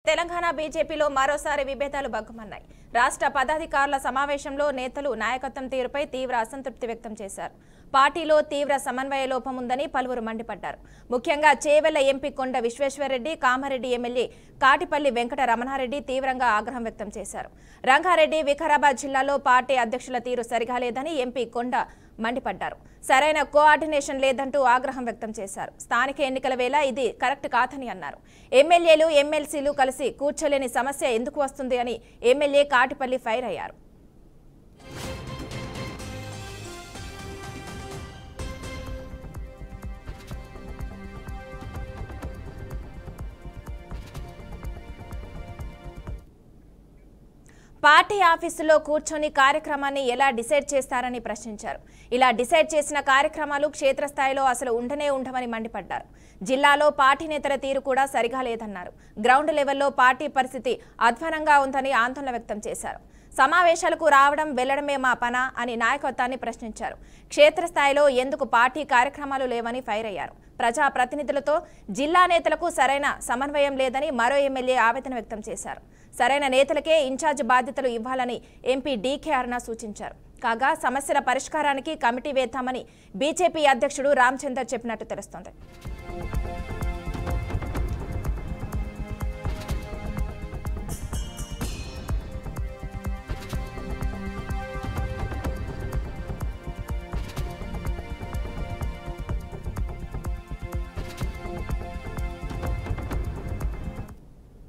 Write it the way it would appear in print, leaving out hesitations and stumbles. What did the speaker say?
తెలంగాణ బీజేపీలో మరోసారి విభేదాలు బగ్గుమన్నాయి. రాష్ట్ర పదాధికారుల సమావేశంలో నేతలు నాయకత్వం తీరుపై తీవ్ర అసంతృప్తి వ్యక్తం చేశారు. పార్టీలో తీవ్ర సమన్వయ లోపం ఉందని పలువురు మండిపడ్డారు. ముఖ్యంగా చేవెళ్ల ఎంపీ కొండ విశ్వేశ్వరరెడ్డి, కామారెడ్డి ఎమ్మెల్యే కాటిపల్లి వెంకట రమణారెడ్డి తీవ్రంగా ఆగ్రహం వ్యక్తం చేశారు. రంగారెడ్డి, వికారాబాద్ జిల్లాలో పార్టీ అధ్యక్షుల తీరు సరిగా లేదని ఎంపీ కొండ మండిపడ్డారు. సరైన కోఆర్డినేషన్ లేదంటూ ఆగ్రహం వ్యక్తం చేశారు. స్థానిక ఎన్నికల వేళ ఇది కరెక్ట్ కాదని అన్నారు. ఎమ్మెల్యేలు, ఎమ్మెల్సీలు కలిసి కూర్చోలేని సమస్య ఎందుకు వస్తుంది అని ఎమ్మెల్యే కాటిపల్లి ఫైర్ అయ్యారు. పార్టీ ఆఫీసులో కూర్చొని కార్యక్రమాన్ని ఎలా డిసైడ్ చేస్తారని ప్రశ్నించారు. ఇలా డిసైడ్ చేసిన కార్యక్రమాలు క్షేత్రస్థాయిలో అసలు ఉండవని మండిపడ్డారు. జిల్లాలో పార్టీ నేతల తీరు కూడా సరిగా లేదన్నారు. గ్రౌండ్ లెవెల్లో పార్టీ పరిస్థితి అధ్వానంగా ఉందని ఆందోళన వ్యక్తం చేశారు. సమావేశాలకు రావడం వెళ్లడమే మా పనా అని నాయకత్వాన్ని ప్రశ్నించారు. క్షేత్రస్థాయిలో ఎందుకు పార్టీ కార్యక్రమాలు లేవని ఫైర్ అయ్యారు. ప్రజా ప్రతినిధులతో జిల్లా నేతలకు సరైన సమన్వయం లేదని మరో ఎమ్మెల్యే ఆవేదన వ్యక్తం చేశారు. సరైన నేతలకే ఇన్ఛార్జ్ బాధ్యతలు ఇవ్వాలని ఎంపీ డీకే అరుణ సూచించారు. కాగా సమస్యల పరిష్కారానికి కమిటీ వేద్దామని బీజేపీ అధ్యక్షుడు రామచందర్ చెప్పినట్టు తెలుస్తోంది.